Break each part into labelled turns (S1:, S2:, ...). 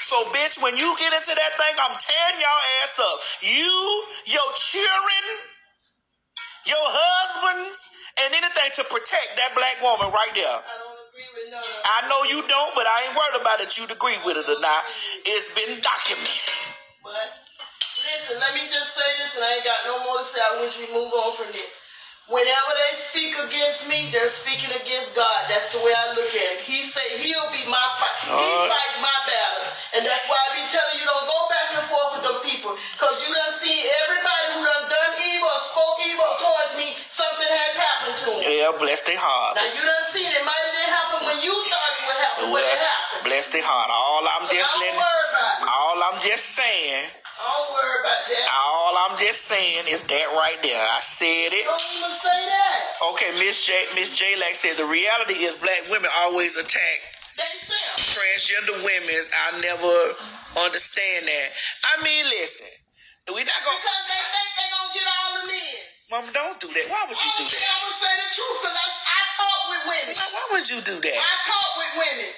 S1: So, bitch, when you get into that thing, I'm tearing y'all ass up. You, your children, your husbands, and anything to protect that black woman right there.
S2: I don't agree with none of it.
S1: I know you don't, but I ain't worried about it. You'd agree with it or not. It's been documented.
S2: But listen, let me just say this, and I ain't got no more to say. I wish we move on from this. Whenever they speak against me, they're speaking against God. That's the way I look at it. He say he'll be my fight. He fights my battle. And that's why I be telling you, don't go back and forth with them people. Because you done see everybody who done evil or spoke evil towards me, something has happened to them.
S1: Yeah, bless their heart.
S2: Now you done seen it. Might have didn't happen when you thought it would happen, but it happened.
S1: Bless their heart. All I'm just
S2: don't worry about it.
S1: All I'm just saying.
S2: Don't worry about that.
S1: All I'm just saying is that right there. I said it.
S2: Don't even say that.
S1: Okay, Miss J-Lac said the reality is black women always attack transgender women. I never understand that. I mean, listen. We not gonna...
S2: Because they think they're going to get all the men.
S1: Mama, don't do that. Why would you do that?
S2: I'm going to say the truth because I talk with women.
S1: Why would you do that?
S2: I talk with women.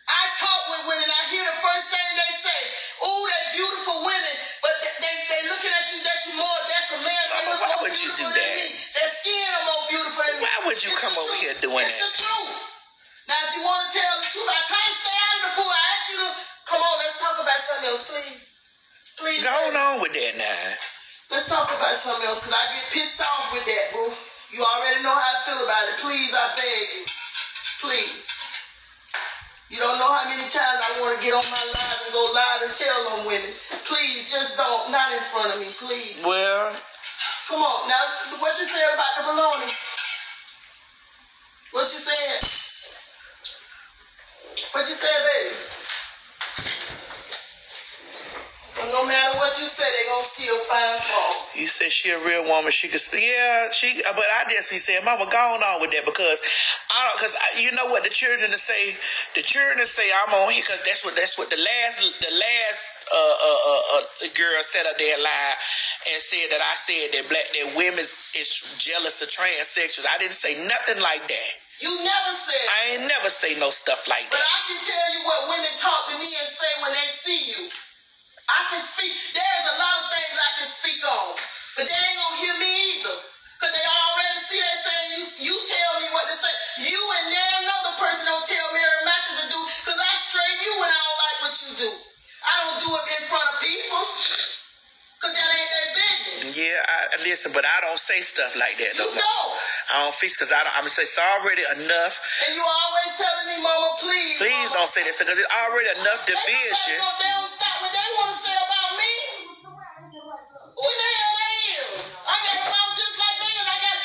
S2: I hear the first thing they say. Ooh, they're beautiful women. But they looking at you that you more. That's a man.
S1: Mama, why would you do that?
S2: Their skin are more beautiful than me.
S1: Why would you come over here doing that?
S2: It's the truth. Now, if you want to tell the truth, I try to stay out of the boo. I ask you to come on. Let's talk about something else, please. Please.
S1: Go on with that now.
S2: Let's talk about something else, because I get pissed off with that, boo. You already know how I feel about it. Please, I beg you. Please. You don't know how many times I want to get on my live and go live and tell them women. Please, just don't. Not in front of me, please.
S1: Well.
S2: Come on. Now, what you said about the baloney? What you said? What you said, baby? No matter what you say, they gonna still find fault.
S1: You said she a real woman. She could, yeah. But I just be saying, Mama, go on with that because you know what the children to say I'm on here because that's what the last girl said up there live and said that I said that women is jealous of transsexuals. I didn't say nothing like that.
S2: You never said.
S1: I ain't never say no stuff like that.
S2: But I can tell you what women talk to me and say when they see you. I can speak. There's a lot of things I can speak on. But they ain't going to hear me either. Because they already see that saying, you tell me what to say. You and another person don't tell me every matter to do. Because I straighten you when I don't like what you do. I don't do it in front of people. Because that ain't their business.
S1: Yeah, listen, but I don't say stuff like that.
S2: You don't.
S1: I don't fix because I'm going to say it's already enough.
S2: And you always telling me, Mama, please.
S1: Please don't say this because it's already enough division.
S2: They don't stop what they want to say about me. Who the hell they is? I got a mouth just like they is. I got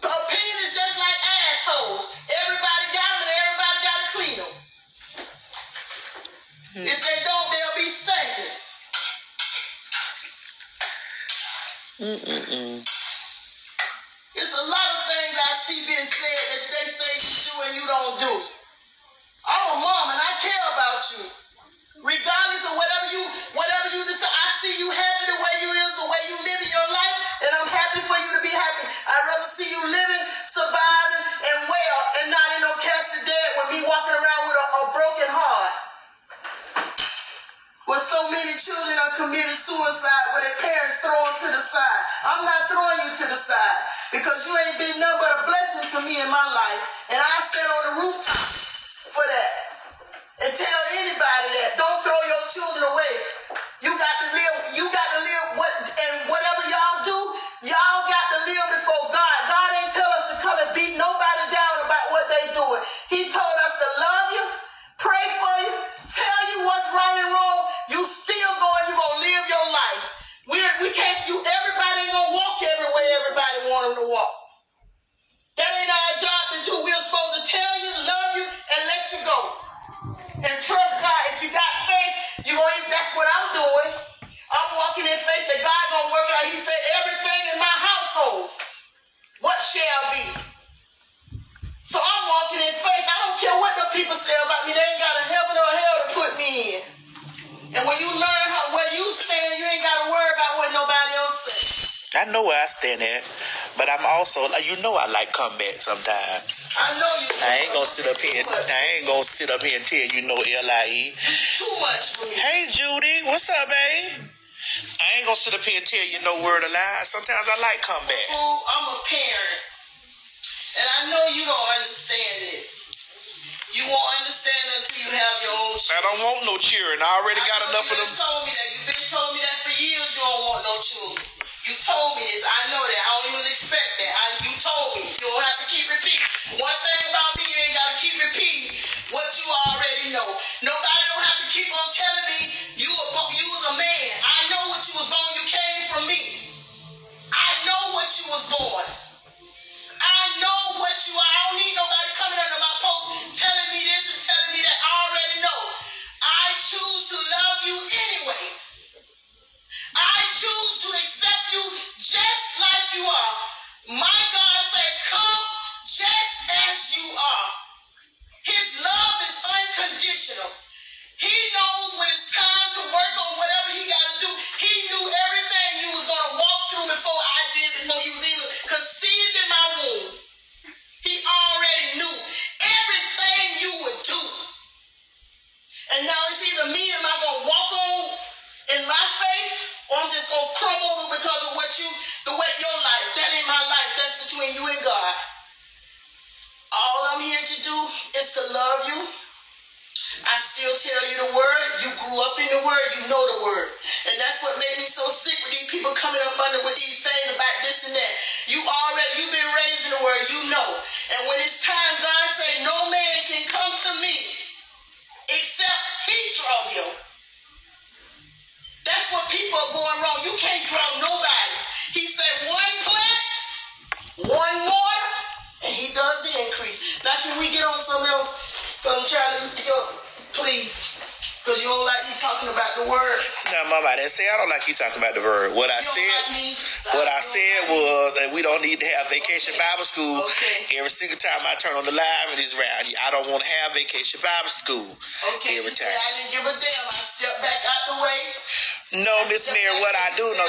S2: a penis just like assholes. Everybody got them and everybody got to clean them. If they don't, they'll be stinking. It's a lot of things I see being said that they say you do and you don't do. I'm a mom and I care about you. Regardless of whatever you decide, I see you happy the way you is, the way you live in your life, and I'm happy for you to be happy. I'd rather see you living, surviving, and well, and not in no casket dead with me walking around with a broken heart. With so many children are committed suicide where their parents throw them to the side. I'm not throwing you to the side because you ain't been nothing but a blessing to me in my life, and I stand on the rooftop for that. And tell anybody that don't throw your children away. You got to live whatever y'all do, y'all got to live before God. God ain't tell us to come and beat nobody down about what they doing. He told us to love you, pray for you, tell you what's right and wrong. You still going, you gonna live your life. Everybody ain't gonna walk everywhere everybody want them to walk. That ain't our job to do. We're supposed to tell you, love you, and let you go. And trust God. If you got faith, that's what I'm doing. I'm walking in faith that God gonna work out. He said, everything in my household, what shall be? So I'm walking in faith. I don't care what the people say about me. They ain't got a heaven or hell to put me in. And when you learn where you stand, you ain't got to worry about what nobody else says.
S1: I know where I stand at, but I'm also, I like comeback sometimes.
S2: I know you.
S1: I ain't gonna sit up here and tell you no LIE.
S2: Too much for me.
S1: What's up, babe? I ain't gonna sit up here and tell you no word of lie. Sometimes I like comeback.
S2: Fool, I'm a parent. And I know you don't understand this. You won't understand until you have your own children.
S1: I don't want no children. I already got enough of them.
S2: You've been told me that for years you don't want no children. You told me this. I know that. I don't even expect that. You told me. You don't have to keep repeating. One thing about me, you ain't got to keep repeating what you already know. Nobody don't have to keep on telling me you was a man. I know what you was born. You came from me. I know what you was born. I know what you are. I don't need nobody coming under my post telling me this and telling me that. I already know. I choose to love you anyway. I choose to accept you just like you are. My God said, come just as you are. His love is unconditional. He knows when it's time to work on whatever he got to do. He knew everything you was going to walk through before I did, before you was even conceived in my womb. He already knew everything you would do. And now it's either me, am I going to walk on in my faith, or I'm just going to crumble over because of the way your life. That ain't my life. That's between you and God. All I'm here to do is to love you. I still tell you the word. You grew up in the word. You know the word. And that's what made me so sick with these people coming up under with these things about this and that. You've been raised in the word. You know. And when it's time, God say, no man can come to me except he draw you. That's what people are going wrong. You can't draw nobody. He said one plant, one water, and he does the increase. Now can we get on something else? Because I'm trying to, please. Because you don't like me talking about the word.
S1: No, Mama, I didn't say I don't like you talking about the word. What I said was that we don't need to have vacation Bible school every single time I turn on the live and it's around. I don't want to have vacation Bible school every time.
S2: I didn't give a damn. I stepped back out the way.
S1: No, Miss Mary, what I do, the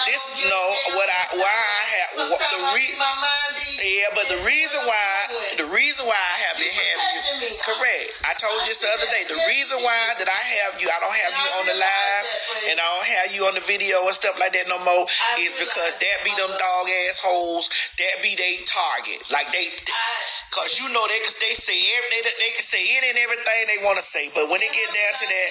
S1: reason why I have been having you, correct. I told you this the other day. The reason why that I have you, I don't have you on the live and I don't have you on the video and stuff like that no more is because that be them dog assholes, that be they target. Like cause you know they say they can say it and everything they want to say, but when it get down to that,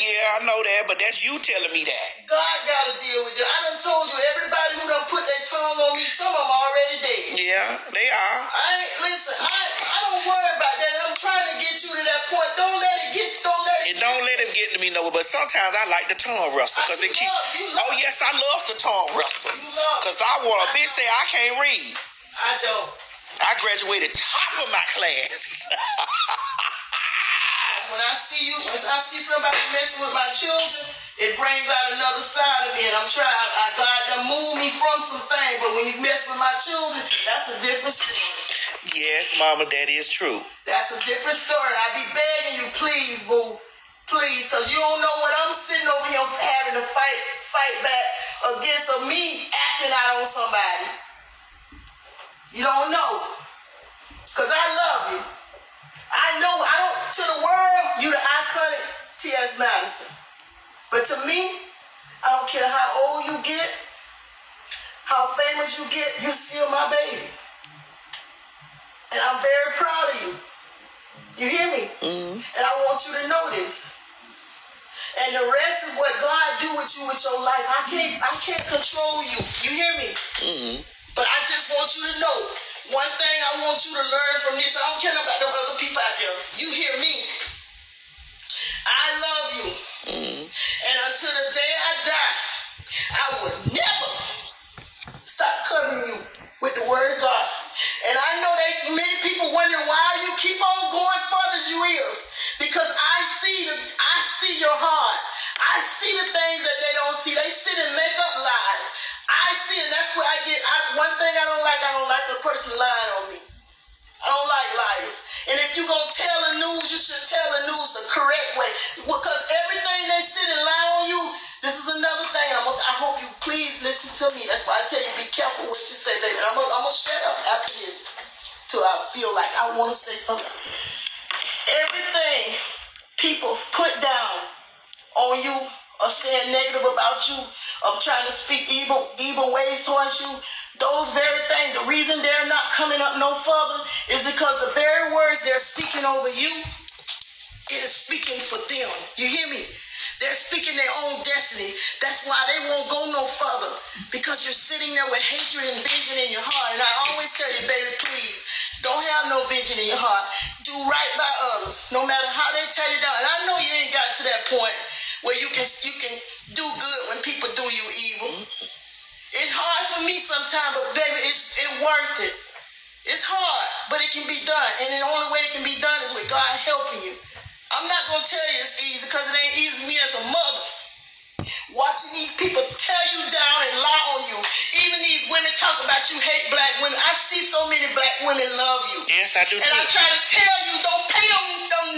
S1: yeah, I know that, but that's you telling me that.
S2: God gotta deal with you. I done told you, everybody who done put their tongue on me, some of them already dead.
S1: Yeah, they are.
S2: I don't worry about that. I'm trying to get you to that point. Don't let it get to me no, but sometimes I like the tongue wrestle because it keeps.
S1: Oh yes, I love the tongue wrestle because I want a bitch that I can't read.
S2: I don't.
S1: I graduated top of my class.
S2: When I see somebody messing with my children, it brings out another side of me, and I'm trying. God done moved me from some things, but when you mess with my children, that's a different story.
S1: Yes, Mama, that is true.
S2: That's a different story. I be begging you, please, boo, please, because you don't know what I'm sitting over here having to fight back against of me acting out on somebody. You don't know, because I love you. I know to the world, you the iconic T.S. Madison. But to me, I don't care how old you get, how famous you get, you're still my baby. And I'm very proud of you. You hear me? Mm-hmm. And I want you to know this. And the rest is what God do with you with your life. I can't control you. You hear me? Mm-hmm. But I just want you to know, one thing I want you to learn from this, I don't care about them other people out there. You hear me? I love you. Mm-hmm. And until the day I die, I would never stop covering you with the word of God. And I know that many people wondering why you keep on going further as you is. Because I see your heart. I see the things that they don't see. They sit and make up lies. I see it. That's where I get. One thing I don't like a person lying on me. I don't like liars. And if you're going to tell the news, you should tell the news the correct way. Because everything they sit and lie on you, this is another thing. I hope you please listen to me. That's why I tell you, be careful what you say, baby. I'm going to shut up after this till I feel like I want to say something. Everything people put down on you or saying negative about you, of trying to speak evil ways towards you, those very things, the reason they're not coming up no further is because the very words they're speaking over you, it is speaking for them. You hear me? They're speaking their own destiny. That's why they won't go no further, because you're sitting there with hatred and vengeance in your heart. And I always tell you, baby, please, don't have no vengeance in your heart. Do right by others, no matter how they tear you down. And I know you ain't got to that point where you can do good when people do you evil. It's hard for me sometimes, but baby, it's worth it. It's hard, but it can be done. And the only way it can be done is with God helping you. I'm not going to tell you it's easy, because it ain't easy for me as a mother. Watching these people tear you down and lie on you. Even these women talk about you hate black women. I see so many black women love you.
S1: Yes, I do too.
S2: And I try to tell you, don't pay them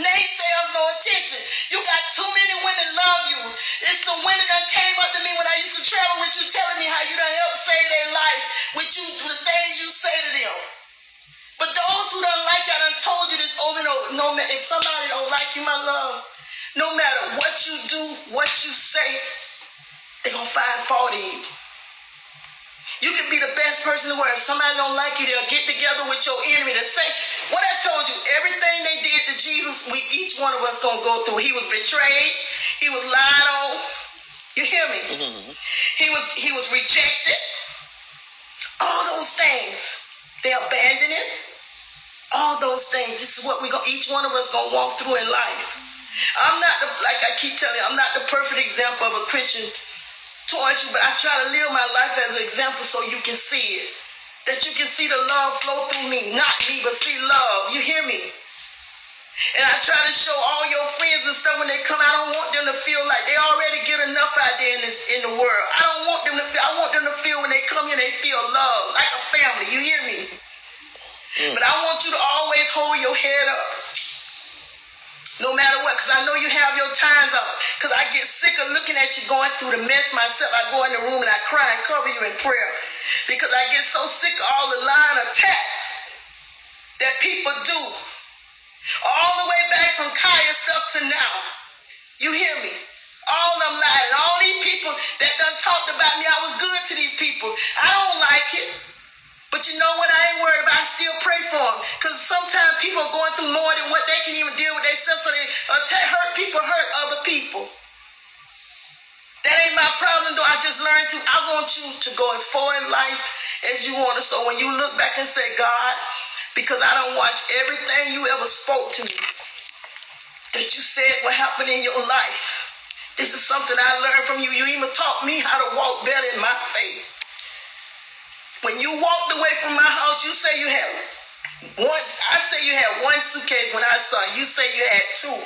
S2: naysayers no attention. You got too many women love you. It's some women that came up to me when I used to travel with you, telling me how you done helped save their life with you, the things you say to them. But those who don't like you, I done told you this over and over. No, if somebody don't like you, my love, no matter what you do, what you say, they're going to find fault in you. You can be the best person in the world. If somebody don't like you, they'll get together with your enemy to say, what I told you, everything they did to Jesus, each one of us going to go through. He was betrayed. He was lied on. You hear me? Mm-hmm. He was rejected. All those things. They abandoned him. All those things. This is what each one of us gonna walk through in life. I'm not like I keep telling you, I'm not the perfect example of a Christian towards you, but I try to live my life as an example so you can see it. That you can see the love flow through me. Not me, but see love. You hear me? And I try to show all your friends and stuff when they come. I don't want them to feel like they already get enough out there in the world. I don't want them to feel. I want them to feel when they come here, they feel love, like a family. You hear me? But I want you to always hold your head up, no matter what, because I know you have your times out. Because I get sick of looking at you going through the mess myself. I go in the room and I cry and cover you in prayer, because I get so sick of all the lying attacks that people do. All the way back from Kaya stuff to now. You hear me? All them lies. All these people that done talked about me, I was good to these people. I don't like it. But you know what? I ain't worried about. I still pray for them. Because sometimes people are going through more than what they can even deal with themselves. So they hurt people, hurt other people. That ain't my problem, though. I just learned I want you to go as far in life as you want to. So when you look back and say, God, because I don't watch everything you ever spoke to me, that you said what happened in your life. This is something I learned from you. You even taught me how to walk better in my faith. When you walked away from my house, you say you had one. I say you had one suitcase when I saw you. You say you had two.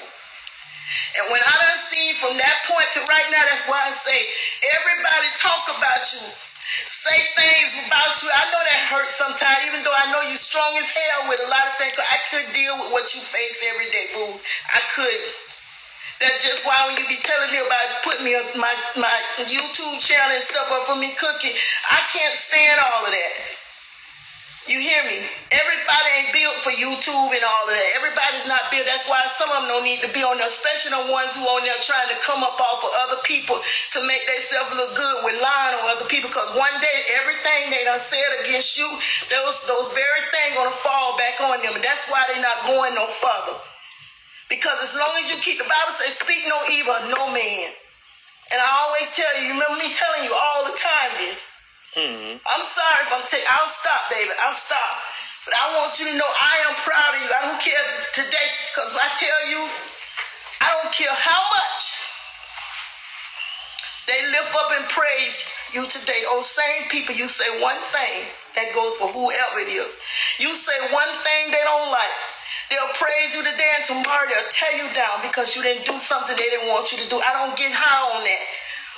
S2: And when I done seen from that point to right now, that's why I say everybody talk about you. Say things about you. I know that hurts sometimes, even though I know you strong as hell with a lot of things. I couldn't deal with what you face every day, boo. I couldn't. That's just why when you be telling me about putting me on my YouTube channel and stuff up for me cooking, I can't stand all of that. You hear me? Everybody ain't built for YouTube and all of that. Everybody's not built. That's why some of them don't need to be on there, especially the ones who on there trying to come up off of other people to make themselves look good with lying on other people. Because one day, everything they done said against you, those very things gonna fall back on them. And that's why they're not going no further. Because as long as you keep, the Bible says, speak no evil of no man. And I always tell you, remember me telling you all the time this. I'm sorry if I'll stop, baby. I'll stop. But I want you to know I am proud of you. I don't care today, because I tell you, I don't care how much they lift up and praise you today. Those same people, you say one thing that goes for whoever it is. You say one thing they don't like. They'll praise you today, and tomorrow they'll tear you down because you didn't do something they didn't want you to do. I don't get high on that.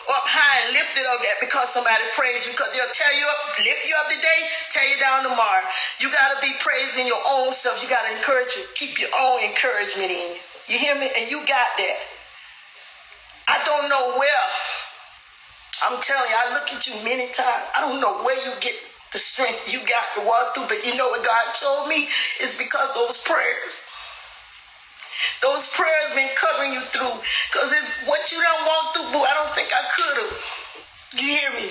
S2: Up high and lifted up that because somebody praised you, because they'll tear you up, lift you up today, tear you down tomorrow. You got to be praising your own self. You got to encourage you. Keep your own encouragement in you. You hear me? And you got that. I don't know where. I'm telling you, I look at you many times. I don't know where you get the strength you got to walk through, but you know what God told me? It's because those prayers. Those prayers been covering you through. Because it's what you done walk through, boo. I don't me?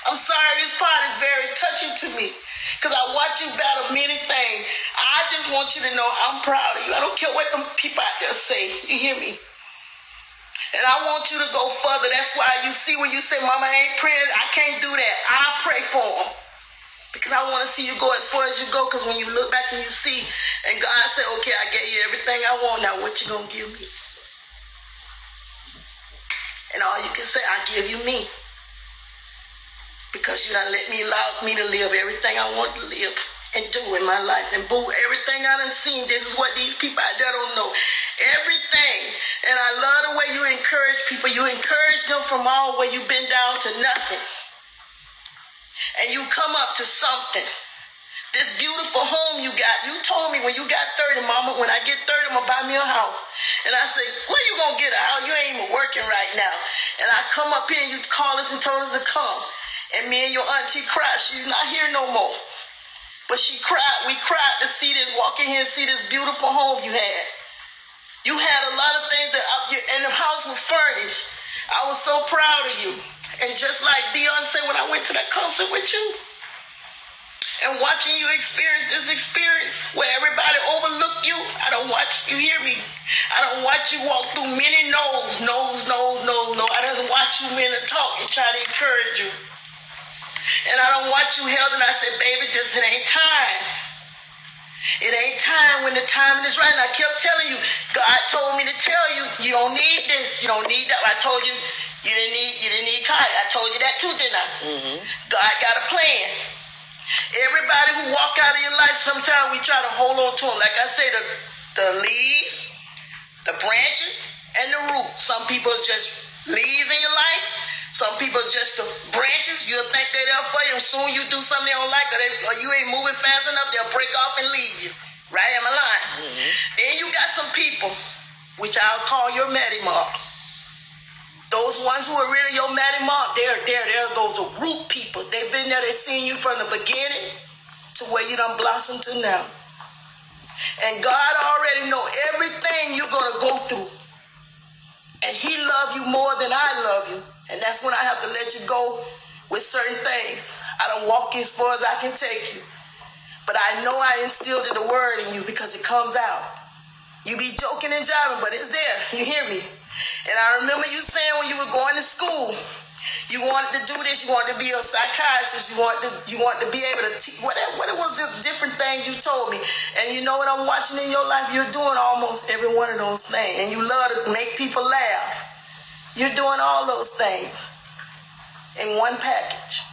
S2: I'm sorry, this part is very touching to me because I watch you battle many things. I just want you to know I'm proud of you. I don't care what them people out there say. You hear me? And I want you to go further. That's why you see when you say, Mama, I ain't praying, I can't do that. I pray for them. Because I want to see you go as far as you go. Because when you look back and you see, and God said, okay, I gave you everything I want. Now what you going to give me? And all you can say, I give you me. Because you done allowed me to live everything I want to live and do in my life. And boo, everything I done seen, this is what these people out there don't know. Everything. And I love the way you encourage people. You encourage them from all where you've been down to nothing. And you come up to something. This beautiful home you got. You told me when you got 30, Mama, when I get 30, I'm going to buy me a house. And I said, where you going to get a house? You ain't even working right now. And I come up here and you called us and told us to come. And me and your auntie cried. She's not here no more. But she cried. We cried to see this, walk in here and see this beautiful home you had. You had a lot of things and the house was furnished. I was so proud of you. And just like Dion said when I went to that concert with you, and watching you experience this experience where everybody overlooked you, I don't watch, you hear me? I don't watch you walk through many no's. I don't watch you men talk and try to encourage you. And I don't watch you held and I said, baby, just it ain't time. It ain't time when the timing is right. And I kept telling you, God told me to tell you, you don't need this, you don't need that. I told you, you didn't need Kai. I told you that too, didn't I? God got a plan. Everybody who walk out of your life, sometimes we try to hold on to them. Like I say, the leaves, the branches, and the roots. Some people are just leaves in your life. Some people are just the branches. You'll think they're there for you. Soon you do something they don't like, or you ain't moving fast enough, they'll break off and leave you. Right? Am I lying? Then you got some people, which I'll call your Maddie Mark. Those ones who are really your Maddie Mark, they're those root people. They've been there, they've seen you from the beginning to where you done blossomed to now. And God already know everything you're going to go through. And he loves you more than I love you. And that's when I have to let you go with certain things. I don't walk as far as I can take you. But I know I instilled the word in you because it comes out. You be joking and jiving, but it's there. You hear me? And I remember you saying when you were going to school, you wanted to do this, you wanted to be a psychiatrist, you wanted to be able to teach, what it was the different things you told me. And you know what I'm watching in your life? You're doing almost every one of those things. And you love to make people laugh. You're doing all those things in one package.